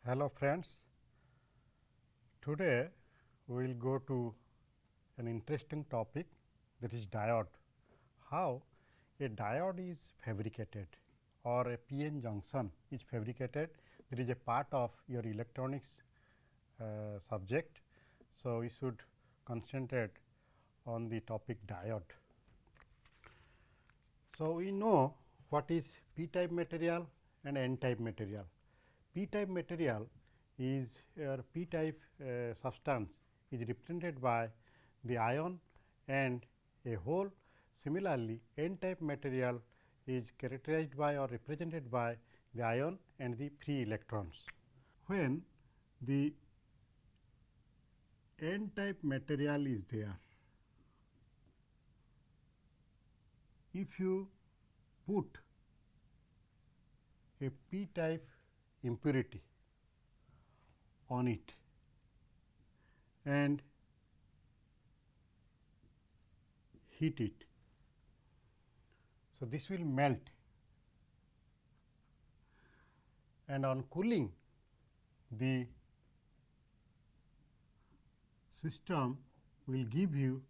Hello friends, today we will go to an interesting topic, that is diode. How a diode is fabricated or a p-n junction is fabricated, that is a part of your electronics subject. So, we should concentrate on the topic diode. So, we know what is p type material and n type material. P type material is p type substance is represented by the ion and a hole. Similarly, n type material is characterized by or represented by the ion and the free electrons. When the n type material is there, if you put a p type impurity on it and heat it. So, this will melt, and on cooling the system will give you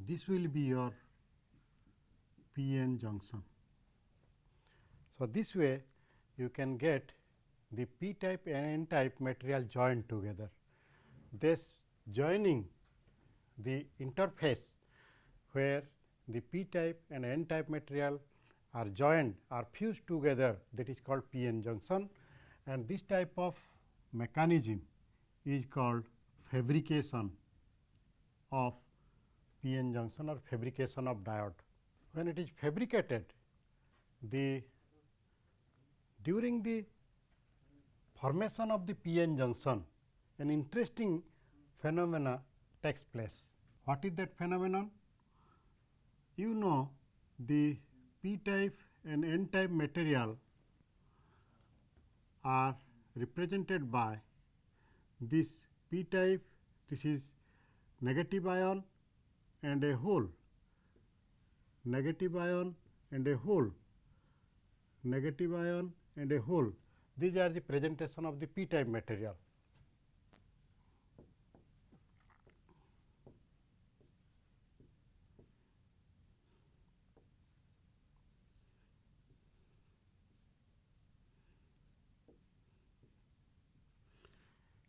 this will be your p-n junction. So, this way you can get the p type and n type material joined together. This joining the interface where the p type and n type material are joined or fused together, that is called p-n junction, and this type of mechanism is called fabrication of p-n junction or fabrication of diode. When it is fabricated, during the formation of the p-n junction, an interesting phenomena takes place. What is that phenomenon? You know, the p type and n type material are represented by this p type, this is negative ion and a hole, negative ion and a hole, negative ion and a hole. These are the presentation of the p type material.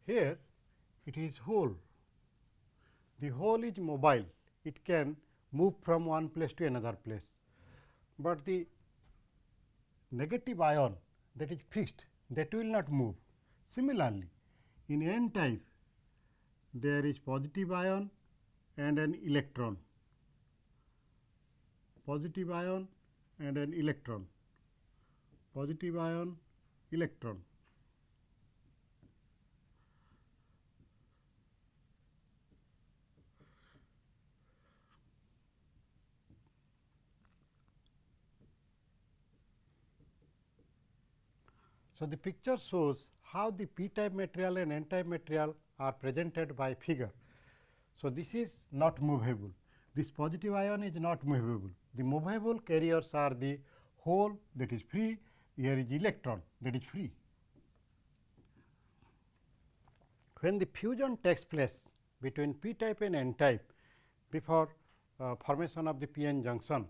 Here it is hole. The hole is mobile, it can move from one place to another place, but the negative ion, that is fixed, that will not move. Similarly, in n type there is positive ion and an electron, positive ion and an electron, positive ion, electron. So, the picture shows how the p type material and n type material are presented by figure. So, this is not movable, this positive ion is not movable. The movable carriers are the hole, that is free, here is electron, that is free. When the fusion takes place between p type and n type before formation of the p-n junction,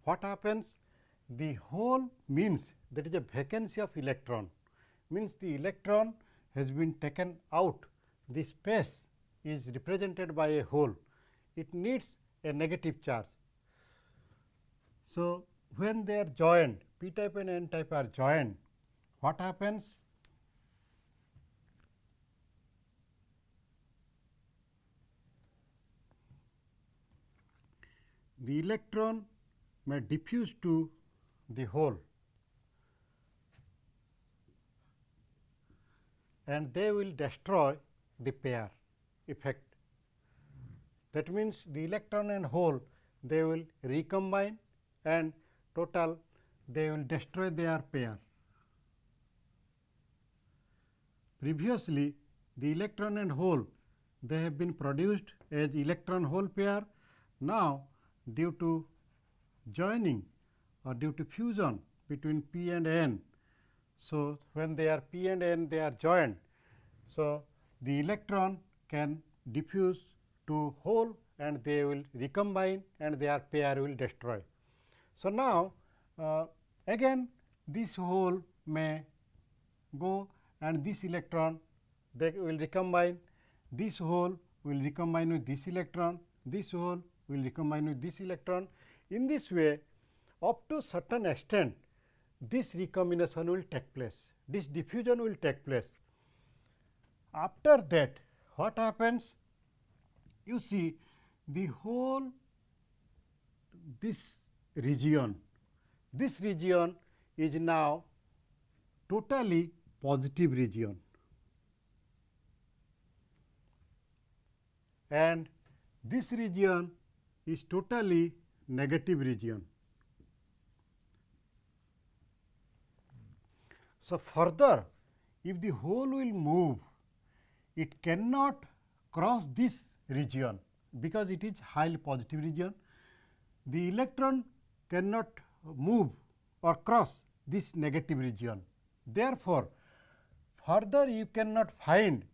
what happens? The hole means that is a vacancy of electron, means the electron has been taken out, the space is represented by a hole, it needs a negative charge. So, when they are joined, p type and n type are joined, what happens? The electron may diffuse to the hole and they will destroy the pair effect. That means, the electron and hole, they will recombine and total they will destroy their pair. Previously, the electron and hole, they have been produced as electron hole pair. Now, due to joining or due to fusion between p and n, so when they are p and n, they are joined. So, the electron can diffuse to hole and they will recombine and their pair will destroy. So, now again this hole may go and this electron they will recombine, this hole will recombine with this electron, this hole will recombine with this electron. In this way, up to certain extent this recombination will take place, this diffusion will take place. After that, what happens? You see the whole this region is now totally positive region, and this region is totally negative region. So, further if the hole will move, it cannot cross this region because it is highly positive region. The electron cannot move or cross this negative region. Therefore, further you cannot find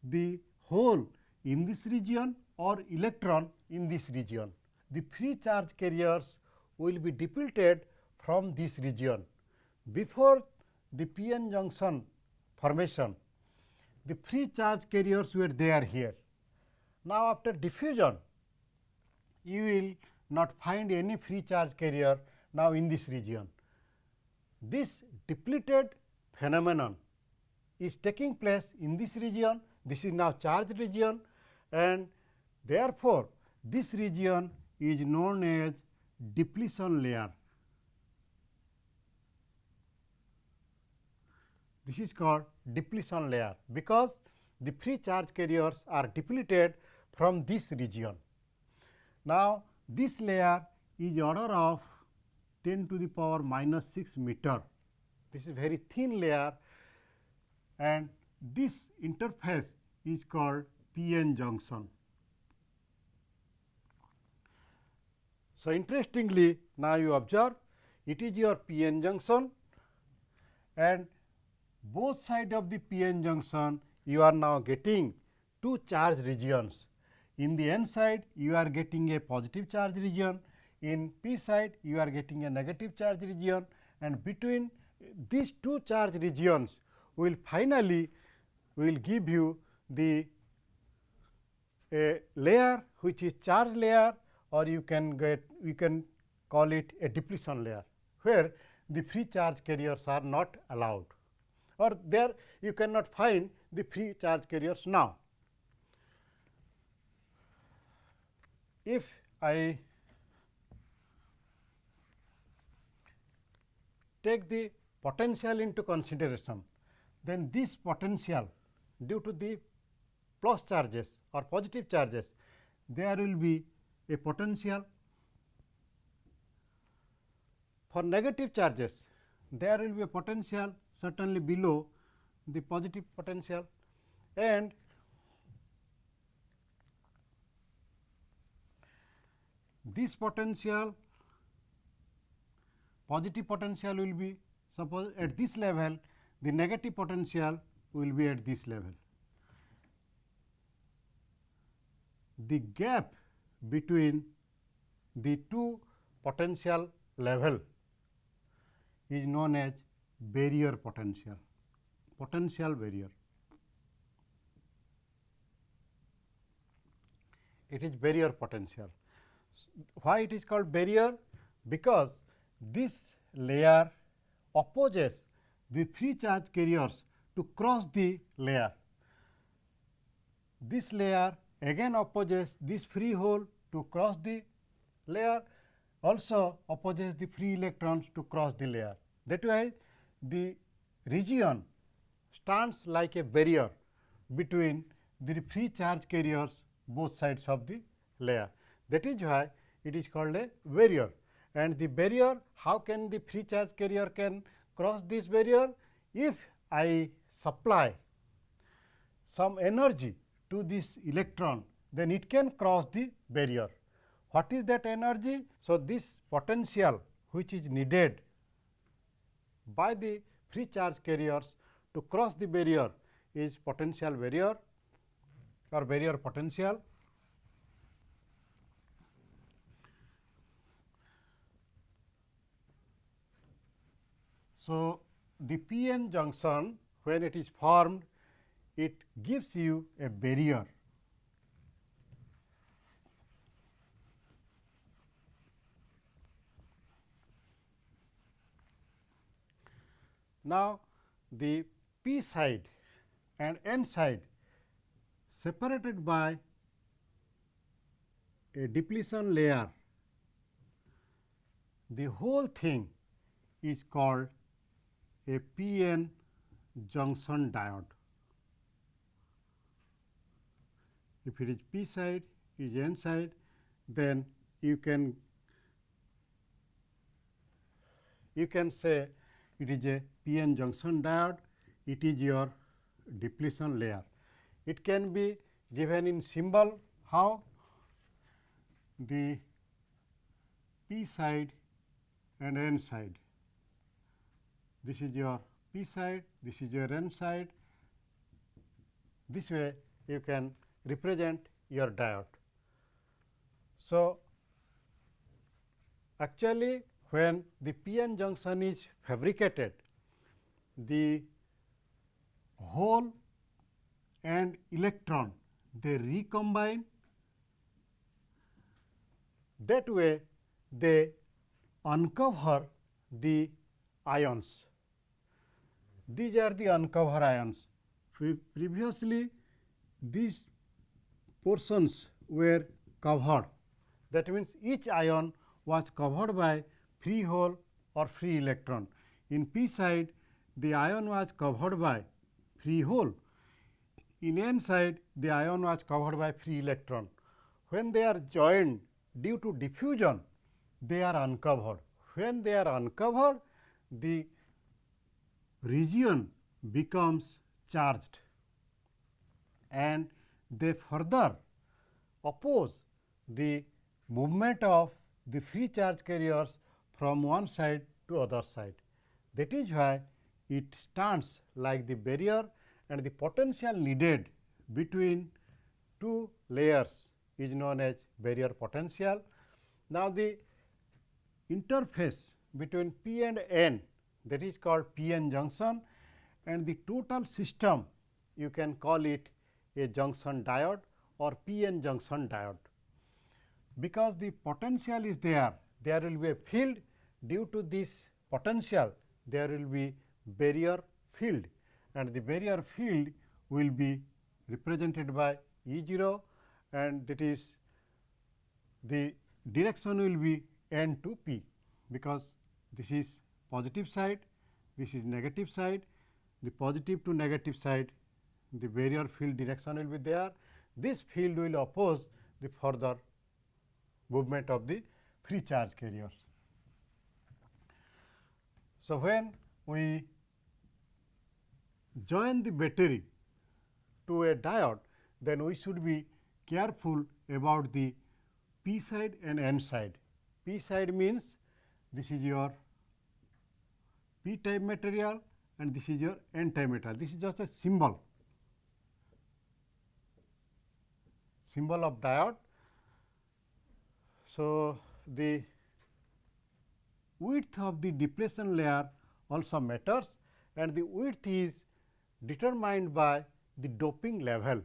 the hole in this region or electron in this region. The free charge carriers will be depleted from this region. Before the p-n junction formation, the free charge carriers were there here. Now, after diffusion, you will not find any free charge carrier now in this region. This depleted phenomenon is taking place in this region. This is now charged region, and therefore, this region is known as depletion layer. This is called depletion layer because the free charge carriers are depleted from this region. Now, this layer is order of 10 to the power minus 6 meter. This is very thin layer, and this interface is called p-n junction. So, interestingly, now you observe it is your p-n junction, and both sides of the p-n junction you are now getting two charge regions. In the n side you are getting a positive charge region, in p side you are getting a negative charge region, and between these two charge regions will finally will give you the a layer which is charge layer, or you can call it a depletion layer, where the free charge carriers are not allowed, or there you cannot find the free charge carriers now. If I take the potential into consideration, then this potential due to the plus charges or positive charges, there will be a potential. For negative charges, there will be a potential certainly below the positive potential, and this potential, positive potential will be suppose at this level, the negative potential will be at this level. The gap between the two potential level is known as barrier potential, potential barrier. It is barrier potential. Why it is called barrier? Because this layer opposes the free charge carriers to cross the layer. This layer again opposes this free hole to cross the layer, also opposes the free electrons to cross the layer. That way, the region stands like a barrier between the free charge carriers both sides of the layer. That is why it is called a barrier. And the barrier, how can the free charge carrier can cross this barrier? If I supply some energy to this electron, then it can cross the barrier. What is that energy? So, this potential which is needed by the free charge carriers to cross the barrier is potential barrier or barrier potential. So, the p-n junction, when it is formed, it gives you a barrier. Now, the p side and n side separated by a depletion layer, the whole thing is called a p-n junction diode. If it is p side, is n side, then you can say it is a p-n junction diode, it is your depletion layer. It can be given in symbol. How? The p side and n side. This is your p side, this is your n side. This way you can represent your diode. So, actually when the p-n junction is fabricated, the hole and electron they recombine. That way they uncover the ions. These are the uncover ions. Previously these portions were covered. That means each ion was covered by free hole or free electron. In p side, the ion was covered by free hole. In n side, the ion was covered by free electron. When they are joined due to diffusion, they are uncovered. When they are uncovered, the region becomes charged and they further oppose the movement of the free charge carriers from one side to other side. That is why it stands like the barrier, and the potential needed between two layers is known as barrier potential. Now, the interface between p and n, that is called p-n junction, and the total system you can call it a junction diode or p-n junction diode. Because the potential is there will be a field. Due to this potential, there will be barrier field, and the barrier field will be represented by E0, and that is the direction will be n to p, because this is positive side, this is negative side. The positive to negative side, the barrier field direction will be there. This field will oppose the further movement of the free charge carriers. So, when we join the battery to a diode, then we should be careful about the p side and n side. P side means this is your p type material and this is your n type material. This is just a symbol of diode. So, the width of the depletion layer also matters, and the width is determined by the doping level.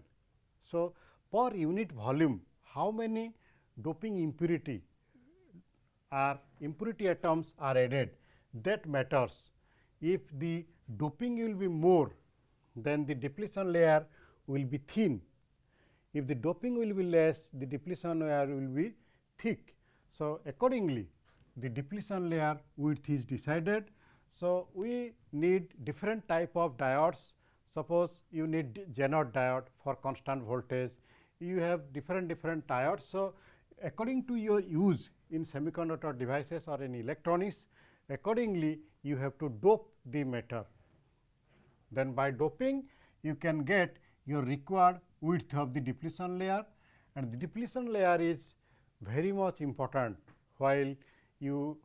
So, per unit volume, how many doping impurity atoms are added, that matters. If the doping will be more, then the depletion layer will be thin. If the doping will be less, the depletion layer will be thick. So, accordingly the depletion layer width is decided. So, we need different type of diodes. Suppose you need JENA diode for constant voltage, you have different diodes. So, according to your use in semiconductor devices or in electronics, accordingly you have to dope the matter. Then by doping you can get your required width of the depletion layer, and the depletion layer is very much important while you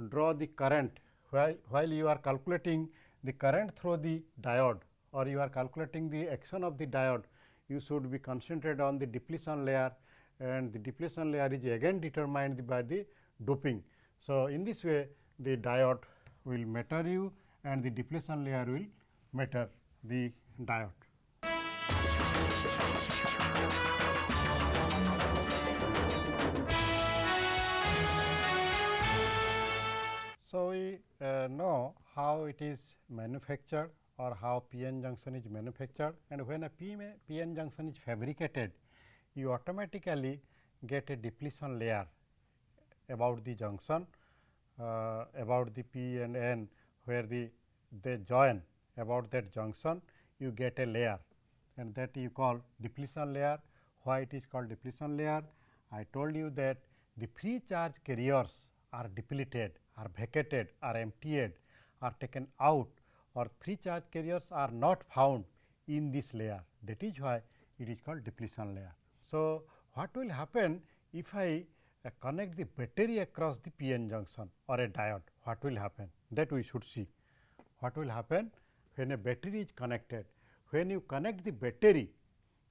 draw the current, while you are calculating the current through the diode or you are calculating the action of the diode, you should be concentrated on the depletion layer, and the depletion layer is again determined by the doping. So, in this way the diode will matter you and the depletion layer will matter the diode. So, we know how it is manufactured or how p-n junction is manufactured, and when a p-n junction is fabricated, you automatically get a depletion layer about the junction, about the p and n, where they join about that junction, you get a layer, and that you call depletion layer. Why it is called depletion layer? I told you that the free charge carriers are depleted, are vacated, are emptied, are taken out, or free charge carriers are not found in this layer. That is why it is called depletion layer. So, what will happen if I connect the battery across the p-n junction or a diode? What will happen? That we should see. What will happen when a battery is connected? When you connect the battery,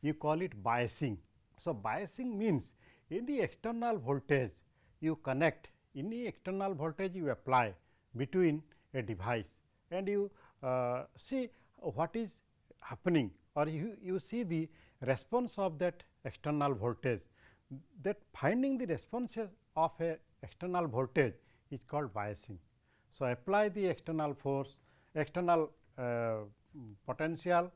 you call it biasing. So, biasing means any external voltage you connect, any external voltage you apply between a device, and you see what is happening, or you see the response of that external voltage. That finding the responses of a external voltage is called biasing. So, apply the external force, external potential,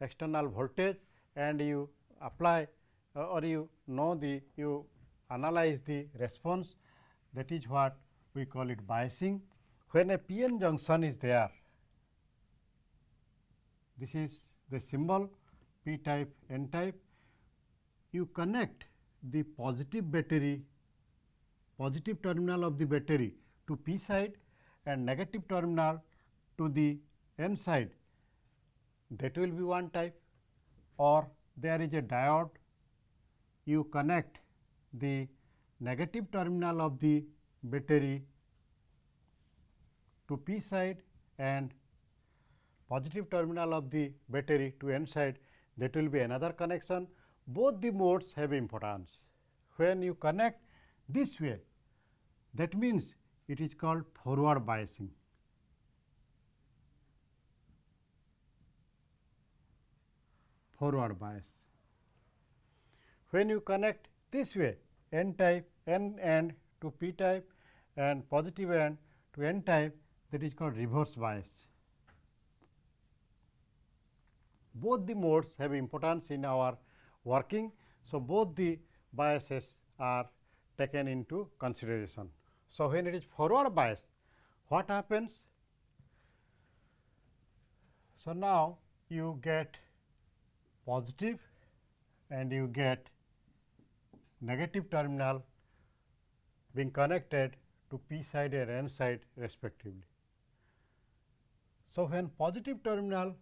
external voltage, and you apply or you know you analyze the response. That is what we call it biasing. When a p-n junction is there, this is the symbol p type, n type, you connect the positive battery, positive terminal of the battery to p side and negative terminal to the n side, that will be one type. Or there is a diode, you connect the negative terminal of the battery to p side and positive terminal of the battery to n side, that will be another connection. Both the modes have importance. When you connect this way, that means it is called forward biasing. Forward bias. When you connect this way, n type, n end to p type and positive end to n type, that is called reverse bias. Both the modes have importance in our working. So, both the biases are taken into consideration. So, when it is forward bias, what happens? So, now you get positive and you get negative terminal being connected to p side and n side respectively. So, when positive terminal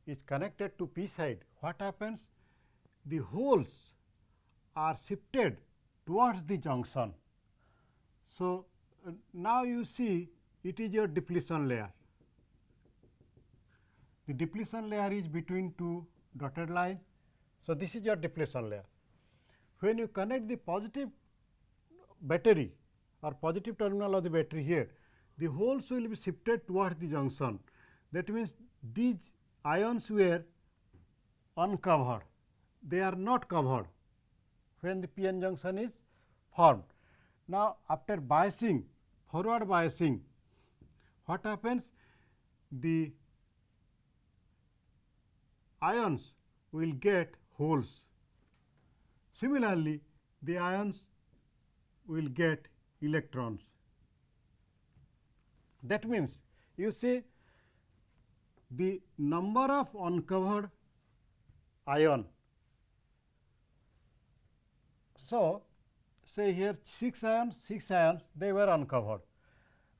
is connected to p side, what happens? The holes are shifted towards the junction. So, now you see it is your depletion layer. The depletion layer is between two dotted lines. So, this is your depletion layer. When you connect the positive battery or positive terminal of the battery here, the holes will be shifted towards the junction. That means, these ions were uncovered, they are not covered when the p-n junction is formed. Now, after biasing, forward biasing, what happens? The ions will get holes. Similarly, the ions will get electrons. That means, you see the number of uncovered ion. So, say here 6 ions they were uncovered.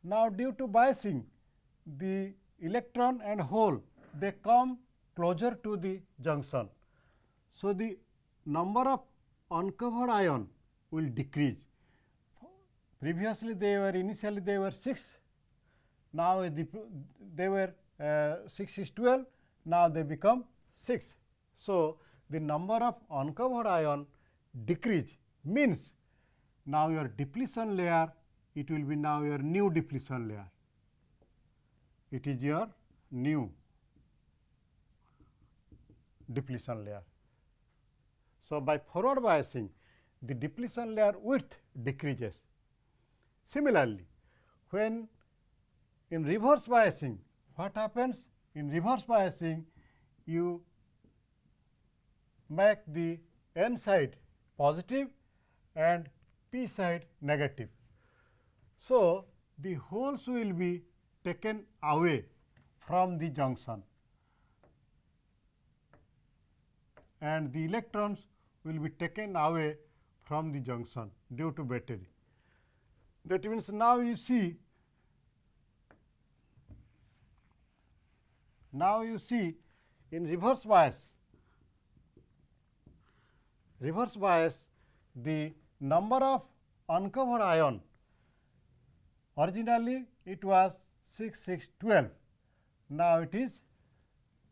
Now, due to biasing, the electron and hole they come closer to the junction. So, the number of uncovered ion will decrease. Previously initially they were 6, now they were 6 is 12, now they become 6. So, the number of uncovered ion decrease means now your depletion layer, it will be now your new depletion layer, it is your new depletion layer. So, by forward biasing the depletion layer width decreases. Similarly, when in reverse biasing, what happens? In reverse biasing, you make the n side positive and p side negative. So, the holes will be taken away from the junction and the electrons will be taken away from the junction due to battery. That means, now you see in reverse bias the number of uncovered ion, originally it was 6, 6, 12, now it is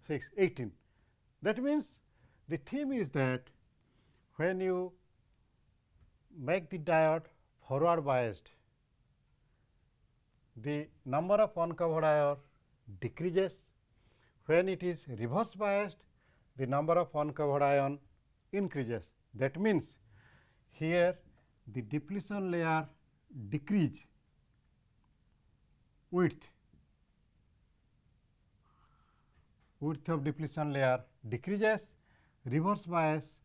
6, 18. That means, the theme is that when you make the diode forward biased, the number of uncovered ion decreases. When it is reverse biased, the number of uncovered ion increases. That means, here the depletion layer decrease width of depletion layer decreases, reverse bias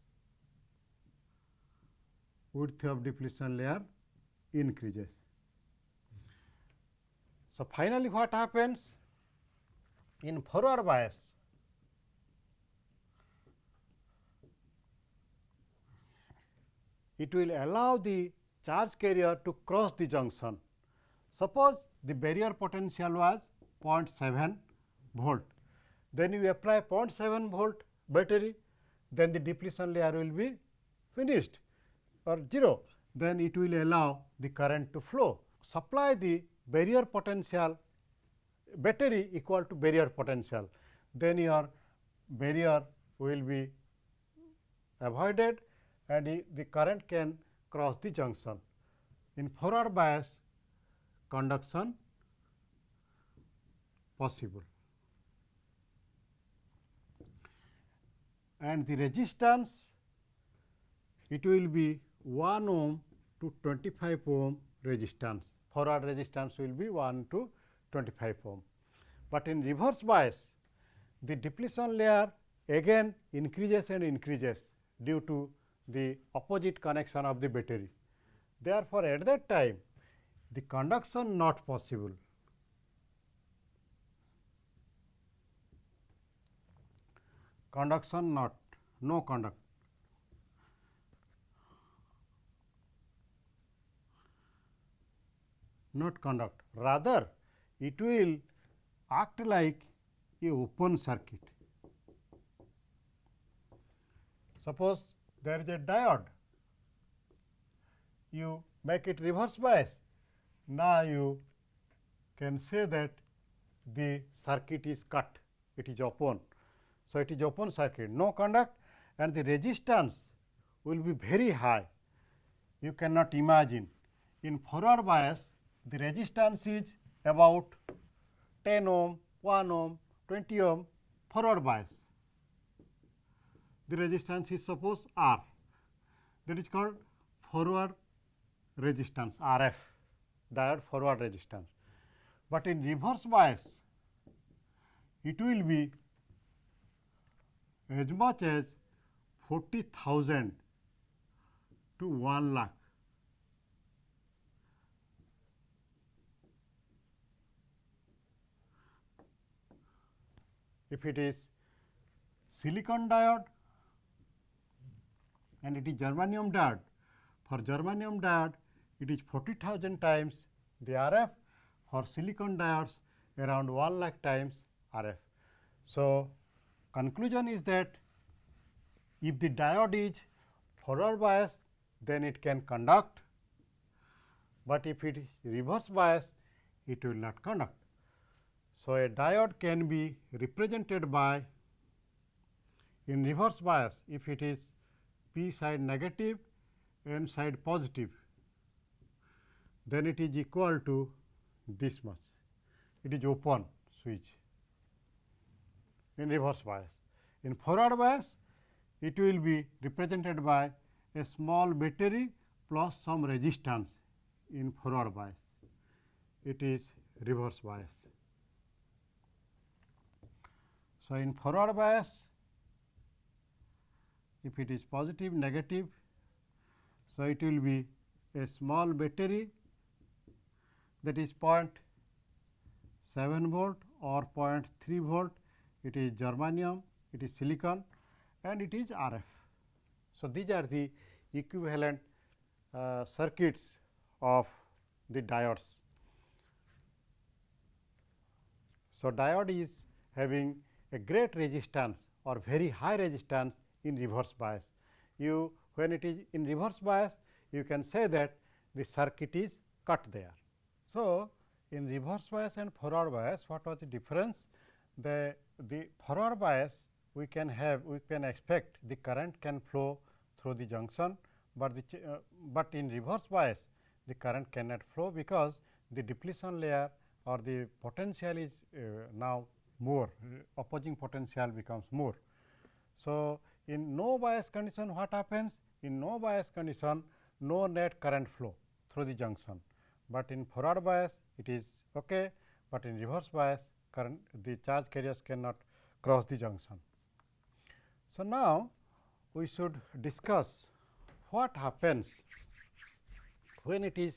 width of depletion layer increases. So, finally, what happens in forward bias? It will allow the charge carrier to cross the junction. Suppose the barrier potential was 0.7 volt, then you apply 0.7 volt battery, then the depletion layer will be finished or 0, then it will allow the current to flow. Supply the barrier potential battery equal to barrier potential, then your barrier will be avoided and the current can cross the junction. In forward bias, conduction possible, and the resistance, it will be 1 ohm to 25 ohm resistance. Forward resistance will be 1 to 25 ohm. But in reverse bias, the depletion layer again increases and increases due to the opposite connection of the battery. Therefore, at that time the conduction not possible. Conduction not, no conduct. Not conduct, rather it will act like a open circuit. Suppose there is a diode, you make it reverse bias, now you can say that the circuit is cut, it is open. So, it is open circuit, no conduct, and the resistance will be very high. You cannot imagine. In forward bias, the resistance is about 10 ohm, 1 ohm, 20 ohm forward bias. The resistance is suppose R, that is called forward resistance, RF, diode forward resistance. But in reverse bias, it will be as much as 40,000 to 1 lakh. If it is silicon diode and it is germanium diode, for germanium diode it is 40,000 times the RF, for silicon diodes around 1 lakh times RF. So, conclusion is that if the diode is forward bias, then it can conduct, but if it is reverse bias, it will not conduct. So, a diode can be represented by, in reverse bias, if it is p side negative, n side positive, then it is equal to this much. It is open switch in reverse bias. In forward bias, it will be represented by a small battery plus some resistance in forward bias. It is reverse bias. So, in forward bias, if it is positive, negative, so it will be a small battery, that is 0.7 volt or 0.3 volt. It is germanium, it is silicon, and it is RF. So, these are the equivalent circuits of the diodes. So, diode is having a great resistance or very high resistance in reverse bias. When it is in reverse bias, you can say that the circuit is cut there. So, in reverse bias and forward bias, what was the difference? The forward bias, we can expect the current can flow through the junction, but in reverse bias the current cannot flow, because the depletion layer or the potential is now more, opposing potential becomes more. So, in no bias condition, what happens? In no bias condition, no net current flow through the junction, but in forward bias it is okay, but in reverse bias the charge carriers cannot cross the junction. So, now we should discuss what happens when it is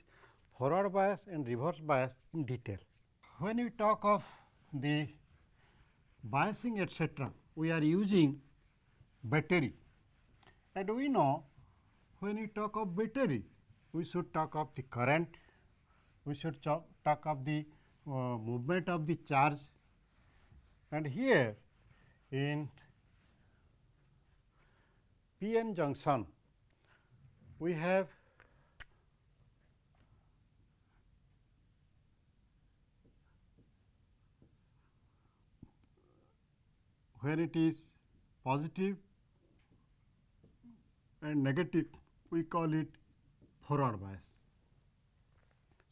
forward bias and reverse bias in detail. When we talk of the biasing etc., we are using battery, and we know when we talk of battery, we should talk of the current, we should talk of the movement of the charge, and here in p-n junction we have when it is positive and negative, we call it forward bias.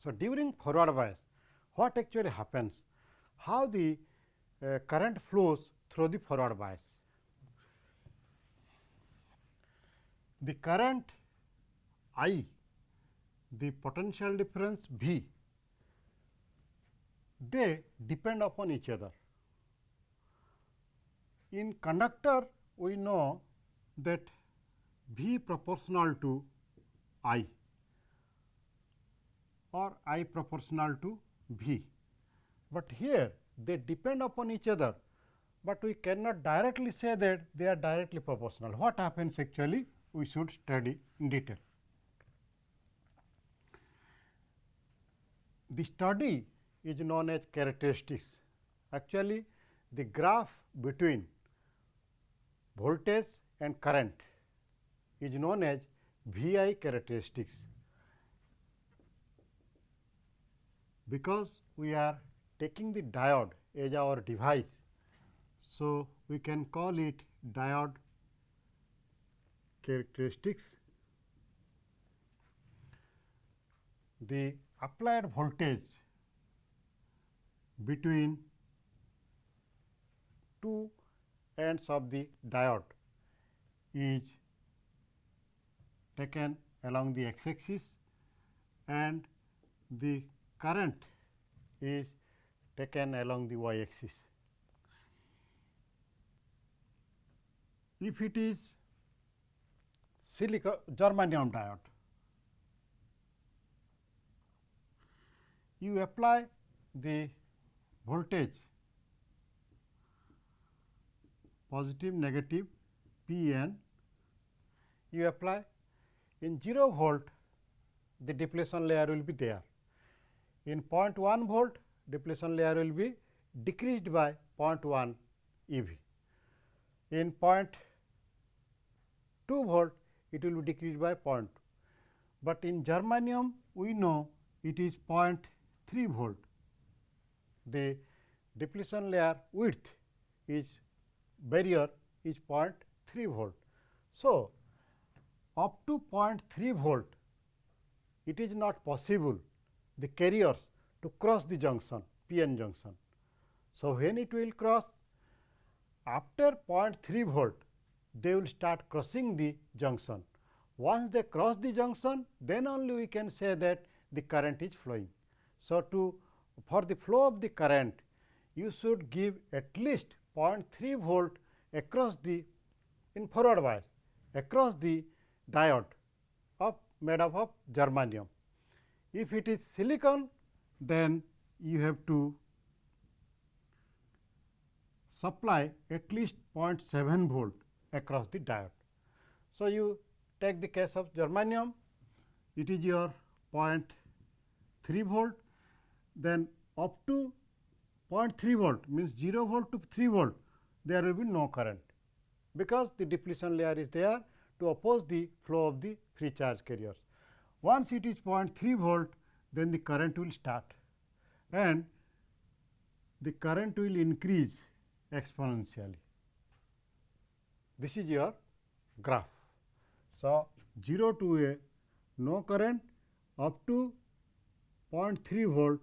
So, during forward bias, what actually happens? How the current flows through the forward bias? The current I, the potential difference V, they depend upon each other. In conductor, we know that V proportional to I or I proportional to V, but here they depend upon each other, but we cannot directly say that they are directly proportional. What happens actually? We should study in detail. The study is known as characteristics. Actually, the graph between voltage and current is known as VI characteristics, because we are taking the diode as our device. So, we can call it diode characteristics. The applied voltage between two ends of the diode is taken along the x axis, and the current is taken along the y axis. If it is germanium diode, you apply the voltage positive, negative, P n, you apply in 0 volt, the depletion layer will be there. In 0.1 volt, depletion layer will be decreased by 0.1 eV. in 0.2 volt it will be decreased by 0.2, but in germanium we know it is 0.3 volt. The depletion layer width is barrier is 0.3 volt. So, up to 0.3 volt it is not possible the carriers to cross the junction p-n junction. So, when it will cross after 0.3 volt they will start crossing the junction. Once they cross the junction, then only we can say that the current is flowing. So, for the flow of the current you should give at least 0.3 volt across the in forward bias across the diode made up of germanium. If it is silicon, then you have to supply at least 0.7 volt across the diode. So, you take the case of germanium, it is your 0.3 volt, then up to 0.3 volt means 0 volt to 3 volt there will be no current, because the depletion layer is there to oppose the flow of the free charge carriers. Once it is 0.3 volt, then the current will start and the current will increase exponentially. This is your graph. So, 0 to a no current, up to 0.3 volt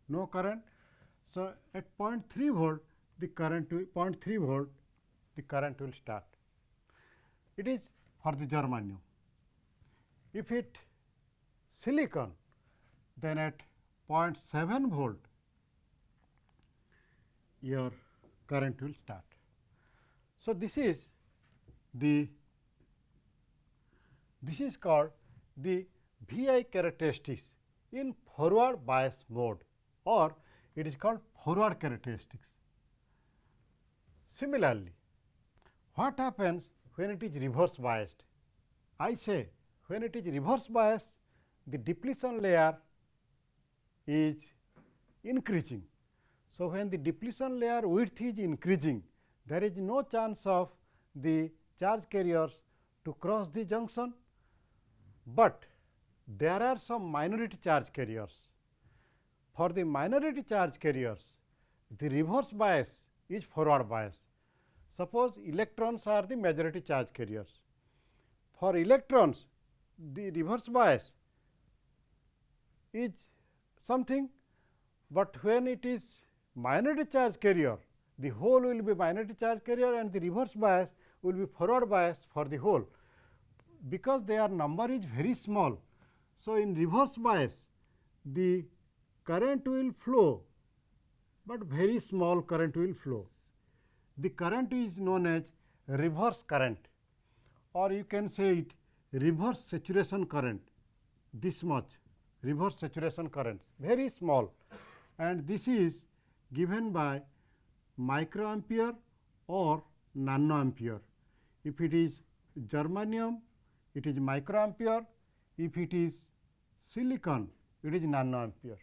no current. So, at 0.3 volt the current will 0.3 volt the current will start. It is for the germanium. If it silicon, then at 0.7 volt your current will start. So, this is called the VI characteristics in forward bias mode, or it is called forward characteristics. Similarly, what happens when it is reverse biased? I say when it is reverse biased, the depletion layer is increasing. So, when the depletion layer width is increasing, there is no chance of the charge carriers to cross the junction, but there are some minority charge carriers. For the minority charge carriers, the reverse bias is forward bias. Suppose electrons are the majority charge carriers. For electrons, the reverse bias is something, but when it is minority charge carrier, the whole will be minority charge carrier and the reverse bias will be forward bias for the whole, because their number is very small. So, in reverse bias the current will flow, but very small current will flow. The current is known as reverse current, or you can say it reverse saturation current, this much reverse saturation current, very small, and this is given by microampere or nanoampere. If it is germanium, it is microampere. If it is silicon, it is nanoampere.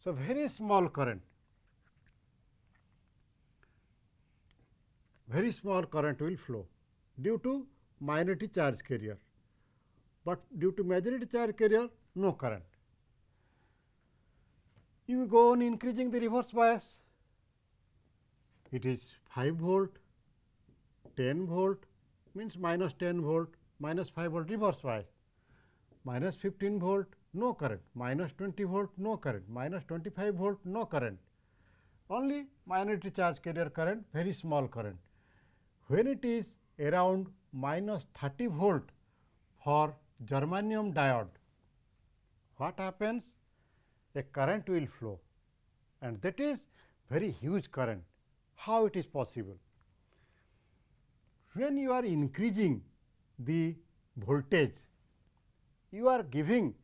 So, very small current, very small current will flow due to minority charge carrier, but due to majority charge carrier no current. You go on increasing the reverse bias, it is 5 volt, 10 volt means minus 10 volt, minus 5 volt reverse bias, minus 15 volt no current, minus 20 volt no current, minus 25 volt no current, only minority charge carrier current, very small current. When it is around minus 30 volt for germanium diode, what happens? A current will flow, and that is very huge current. How it is possible? When you are increasing the voltage, you are giving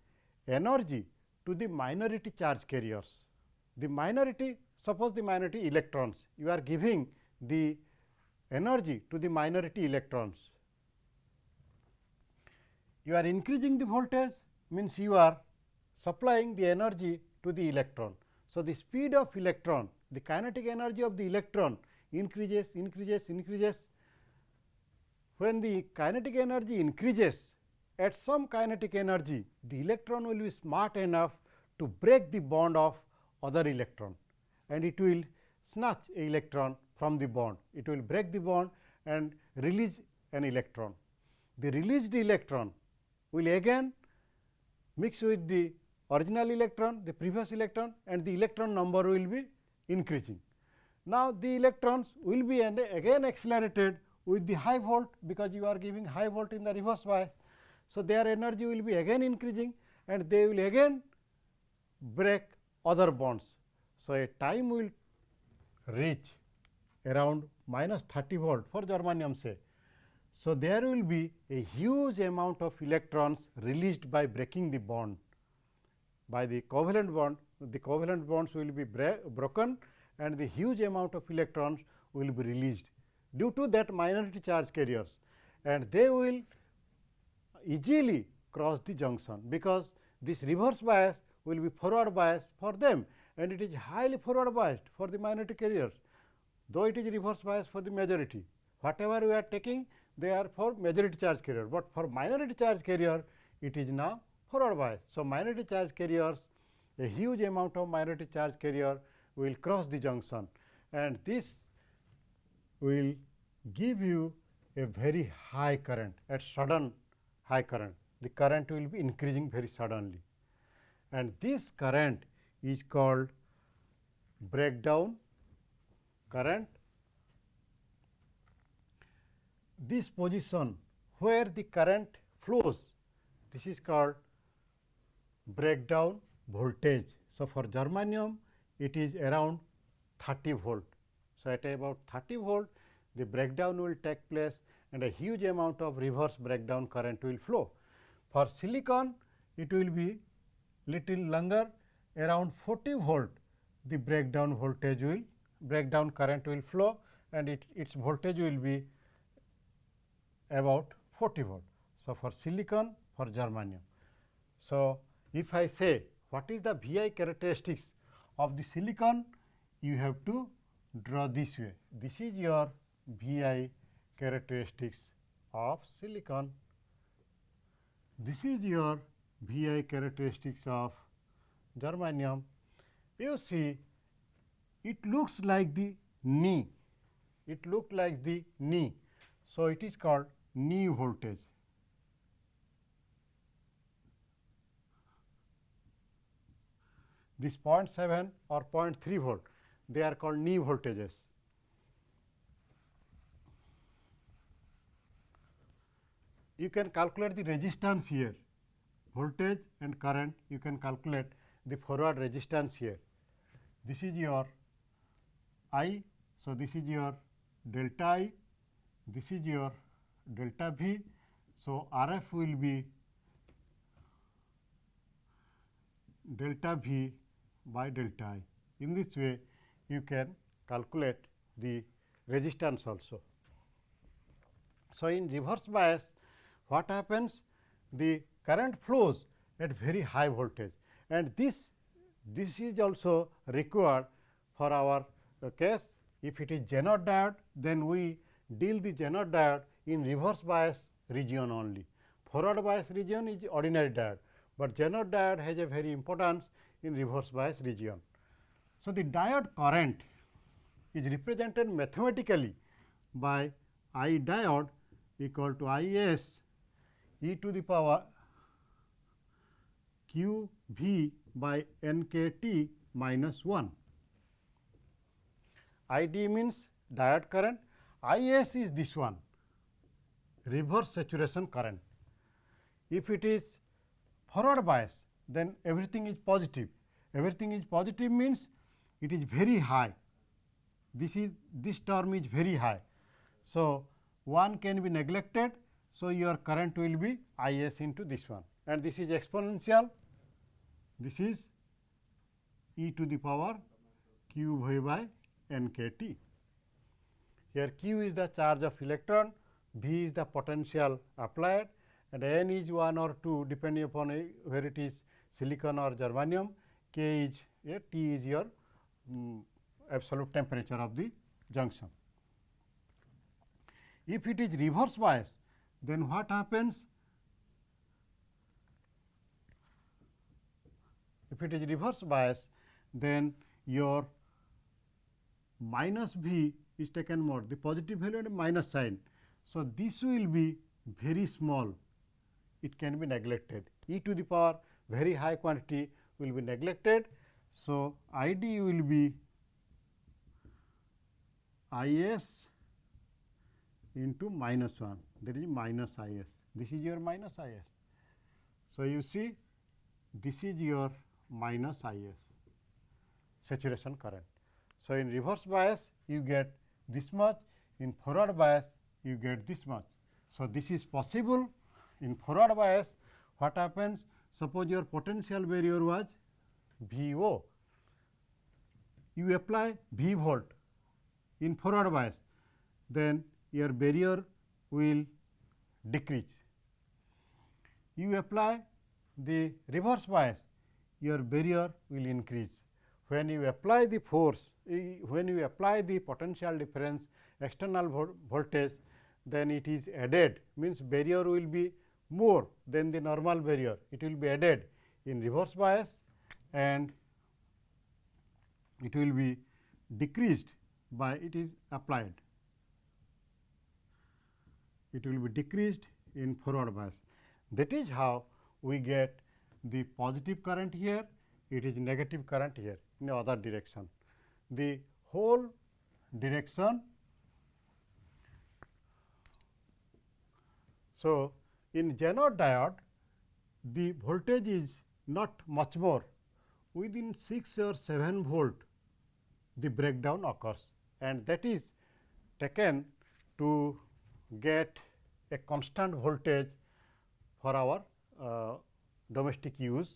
energy to the minority charge carriers. The minority, suppose the minority electrons, you are giving the energy to the minority electrons. You are increasing the voltage means you are supplying the energy to the electron. So, the speed of electron, the kinetic energy of the electron increases, increases, increases. When the kinetic energy increases, at some kinetic energy, the electron will be smart enough to break the bond of other electron, and it will snatch a electron from the bond. It will break the bond and release an electron. The released electron will again mix with the original electron, the previous electron, and the electron number will be increasing. Now, the electrons will be again accelerated with the high volt, because you are giving high volt in the reverse bias. So, their energy will be again increasing and they will again break other bonds. So, a time will reach around minus 30 volt for germanium, say. So, there will be a huge amount of electrons released by breaking the bond. By the covalent bond, the covalent bonds will be broken and the huge amount of electrons will be released due to that minority charge carriers, and they will easily cross the junction, because this reverse bias will be forward bias for them, and it is highly forward biased for the minority carriers, though it is reverse bias for the majority. Whatever we are taking, they are for majority charge carrier, but for minority charge carrier it is now forward bias. So, minority charge carriers, a huge amount of minority charge carrier will cross the junction, and this will give you a very high current, at sudden high current. The current will be increasing very suddenly, and this current is called breakdown current. This position where the current flows, this is called breakdown voltage. So, for germanium it is around 30 volt. So, at about 30 volt the breakdown will take place and a huge amount of reverse breakdown current will flow. For silicon it will be little longer, around 40 volt the breakdown current will flow, and its voltage will be about 40 volt. So, for silicon, for germanium. So, if I say what is the VI characteristics of the silicon, you have to draw this way. This is your VI characteristics of silicon. This is your VI characteristics of germanium. You see, it looks like the knee. It looks like the knee. So, it is called knee voltage. This 0.7 or 0.3 volt, they are called knee voltages. You can calculate the resistance here, voltage and current. You can calculate the forward resistance here. This is your I. So, this is your delta I, this is your delta V. So, RF will be delta V by delta I. In this way, you can calculate the resistance also. So, in reverse bias, what happens? The current flows at very high voltage, and this is also required for our case. If it is JENA diode, then we deal the JENA diode in reverse bias region only. Forward bias region is ordinary diode, but JENA diode has a very importance in reverse bias region. So, the diode current is represented mathematically by I diode equal to I s e to the power q v by n k t minus 1. I d means diode current, I s is this one, reverse saturation current. If it is forward bias, then everything is positive. Everything is positive means it is very high. This term is very high. So, one can be neglected. So, your current will be I s into this one, and this is exponential. This is e to the power q v by n k t. Here q is the charge of electron, v is the potential applied, and n is 1 or 2 depending upon where it is silicon or germanium, k is t is your absolute temperature of the junction. If it is reverse bias, then what happens? If it is reverse bias, then your minus V is taken more, the positive value and minus sign. So, this will be very small, it can be neglected. E to the power very high quantity will be neglected. So, I d will be I s into minus 1, that is minus I s. This is your minus I s. So, you see this is your minus I s saturation current. So, in reverse bias you get this much, in forward bias you get this much. So, this is possible. In forward bias what happens? Suppose your potential barrier was V o, you apply V volt in forward bias, then your barrier will decrease. You apply the reverse bias, your barrier will increase. When you apply the force, when you apply the potential difference external voltage, then it is added, means barrier will be more than the normal barrier, it will be added in reverse bias and it will be decreased by it is applied. It will be decreased in forward bias. That is how we get the positive current here, it is negative current here in the other direction. The whole direction. So, in JENA diode, the voltage is not much more, within 6 or 7 volt the breakdown occurs, and that is taken to get a constant voltage for our domestic use.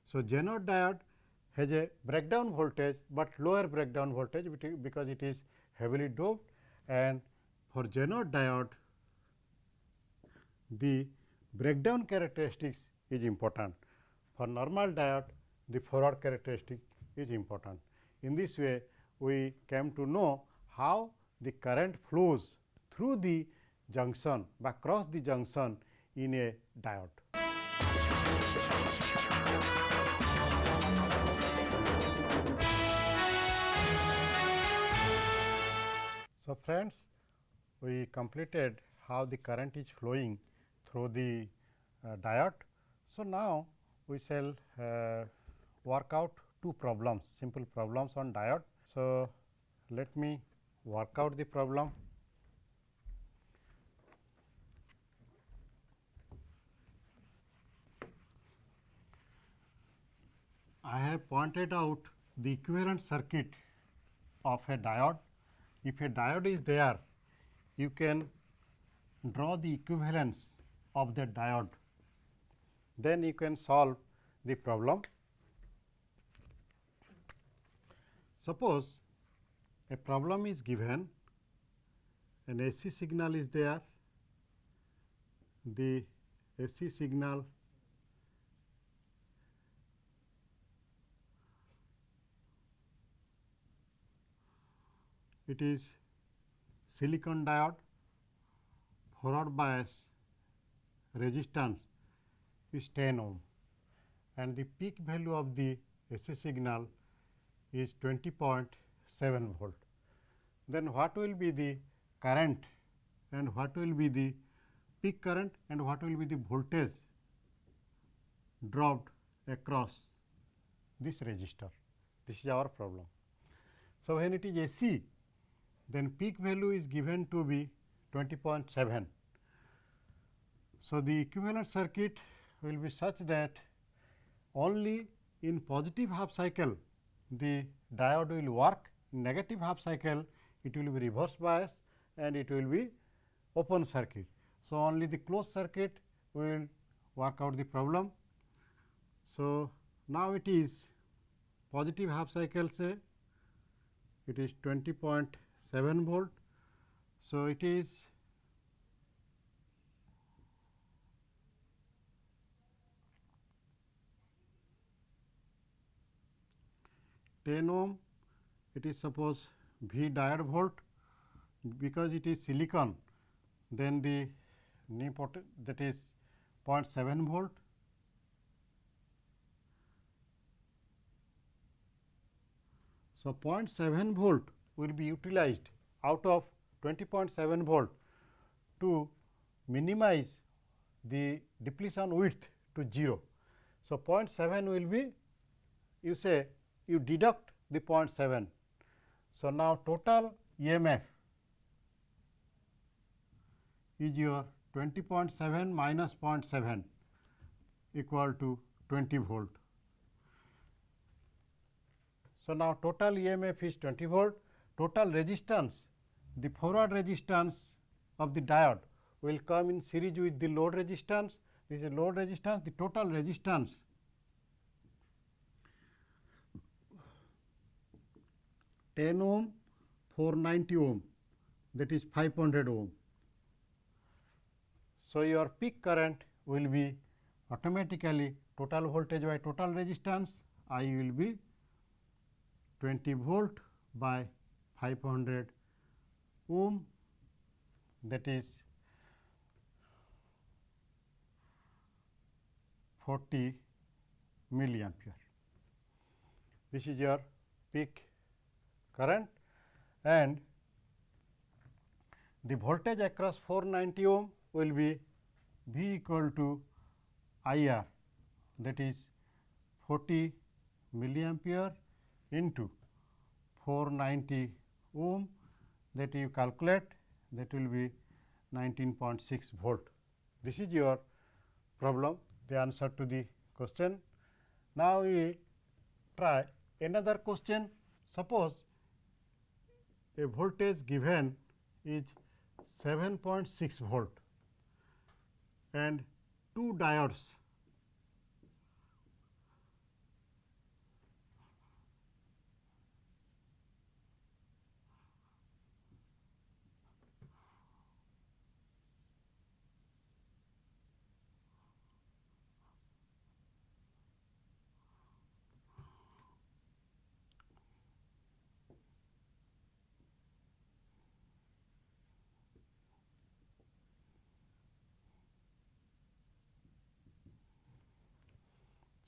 So, JENA diode has a breakdown voltage, but lower breakdown voltage because it is heavily doped, and for JENA diode the breakdown characteristics is important. For normal diode the forward characteristic is important. In this way we came to know how the current flows through the junction by across the junction in a diode. So, friends, we completed how the current is flowing through the diode. So, now we shall work out two problems, simple problems on diode. So, let me work out the problem. I have pointed out the equivalent circuit of a diode. If a diode is there, you can draw the equivalence of the diode, then you can solve the problem. Suppose a problem is given, an AC signal is there, the AC signal it is silicon diode, forward bias resistance is 10 ohm and the peak value of the AC signal is 20.7 volt. Then what will be the current and what will be the peak current and what will be the voltage dropped across this resistor? This is our problem. So, when it is AC, then peak value is given to be 20.7. So, the equivalent circuit will be such that only in positive half cycle the diode will work, in negative half cycle it will be reverse bias and it will be open circuit. So, only the closed circuit will work out the problem. So, now it is positive half cycle, say it is 20.7 volt. So, it is 10 ohm, it is suppose V diode volt, because it is silicon. then the new that is 0.7 volt. So, 0.7 volt will be utilized out of 20.7 volt to minimize the depletion width to 0. So, 0.7 will be, you say, you deduct the 0.7. So, now total EMF is your 20.7 minus 0.7 equal to 20 volt. So, now total EMF is 20 volt, total resistance, the forward resistance of the diode will come in series with the load resistance. This is load resistance, the total resistance ten ohm, 490 ohm, that is 500 ohm. So, your peak current will be automatically total voltage by total resistance, I will be 20 volt by 500 ohm, that is 40 milliampere. This is your peak current, and the voltage across 490 ohm will be V equal to I R, that is 40 milliampere into 490 ohm, that you calculate, that will be 19.6 volt. This is your problem, the answer to the question. Now, we try another question. Suppose a voltage given is 7.6 volt and two diodes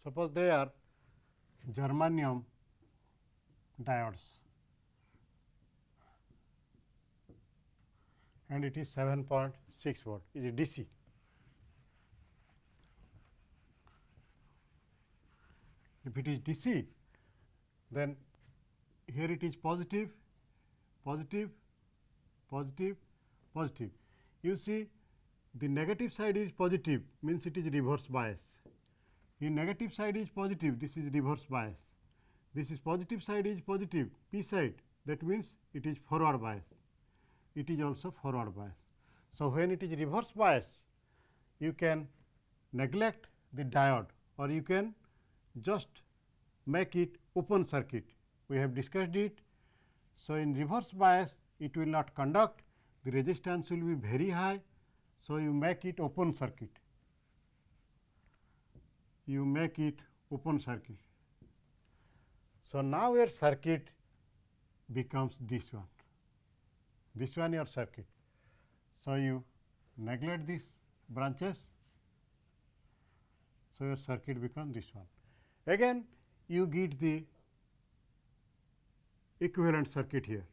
suppose they are germanium diodes and it is 7.6 volt, it is DC. If it is DC, then here it is positive, positive, positive, positive. You see, the negative side is positive, means it is reverse bias. In negative side is positive, this is reverse bias. This is positive side is positive, P side, that means it is forward bias. It is also forward bias. So, when it is reverse bias, you can neglect the diode or you can just make it open circuit. We have discussed it. So, in reverse bias, it will not conduct, the resistance will be very high. So, you make it open circuit. You make it open circuit. So, now your circuit becomes this one your circuit. So, you neglect these branches. So, your circuit becomes this one. Again you get the equivalent circuit here,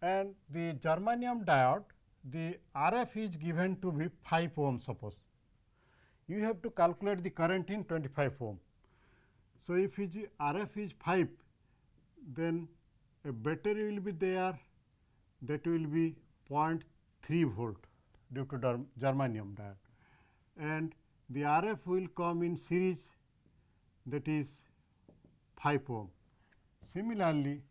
and the germanium diode, the RF is given to be 5 ohm. Suppose you have to calculate the current in 25 ohm. So, if RF is 5, then a battery will be there, that will be 0.3 volt due to germanium diode, and the RF will come in series, that is 5 ohm. Similarly,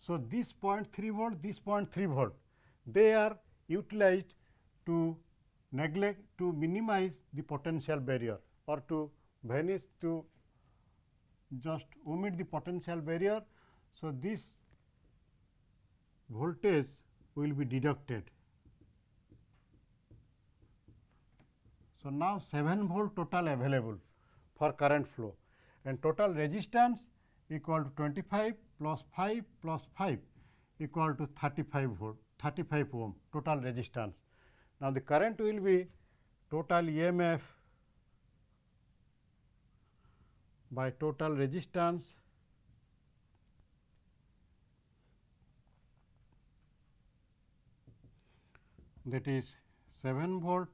so this 0.3 volt, this 0.3 volt, they are utilized to neglect, to minimize the potential barrier or to vanish, to just omit the potential barrier. So, this voltage will be deducted. So, now 7 volt total available for current flow, and total resistance equal to 25 plus 5 plus 5 equal to 35 volt, 35 ohm total resistance. Now, the current will be total EMF by total resistance that is 7 volt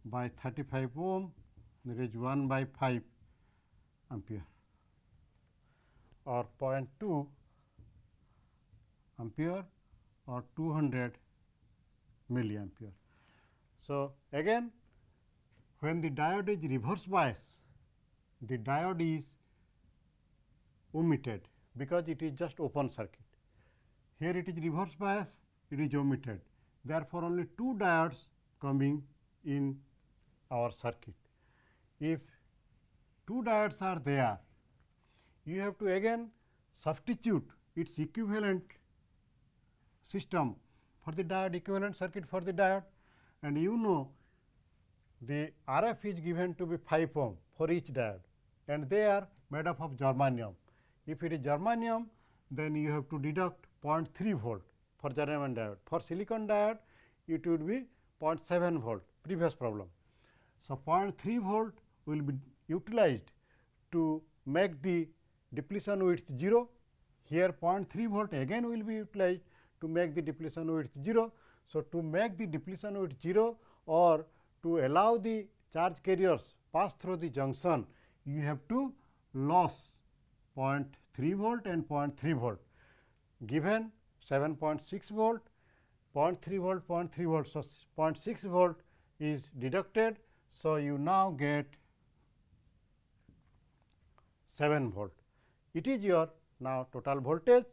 by 35 ohm, that is 1 by 5 ampere or 0.2 ampere or 200 milliampere. So, again when the diode is reverse bias, the diode is omitted because it is just open circuit. Here it is reverse bias, it is omitted. Therefore, only 2 diodes coming in our circuit. If 2 diodes are there, you have to again substitute its equivalent system for the diode, equivalent circuit for the diode, and you know the RF is given to be 5 ohm for each diode, and they are made up of germanium. If it is germanium, then you have to deduct 0.3 volt for germanium diode. For silicon diode, it would be 0.7 volt, previous problem. So, 0.3 volt will be utilized to make the depletion width 0. Here 0.3 volt again will be utilized to make the depletion width 0. So, to make the depletion width 0 or to allow the charge carriers pass through the junction, you have to lose 0.3 volt and 0.3 volt. Given 7.6 volt, 0.3 volt, 0.3 volt. So, 0.6 volt is deducted. So, you now get 7 volt. It is your now total voltage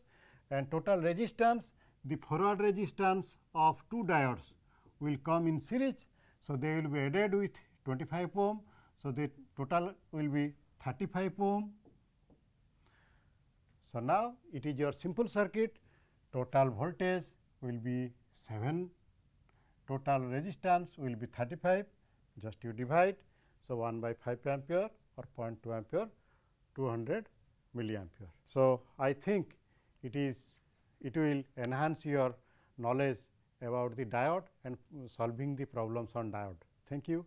and total resistance. The forward resistance of 2 diodes will come in series. So, they will be added with 25 ohm. So, the total will be 35 ohm. So, now it is your simple circuit. Total voltage will be 7, total resistance will be 35, just you divide. So, 1 by 5 ampere or 0.2 ampere, 200 milliampere. So, I think it will enhance your knowledge about the diode and solving the problems on diode. Thank you.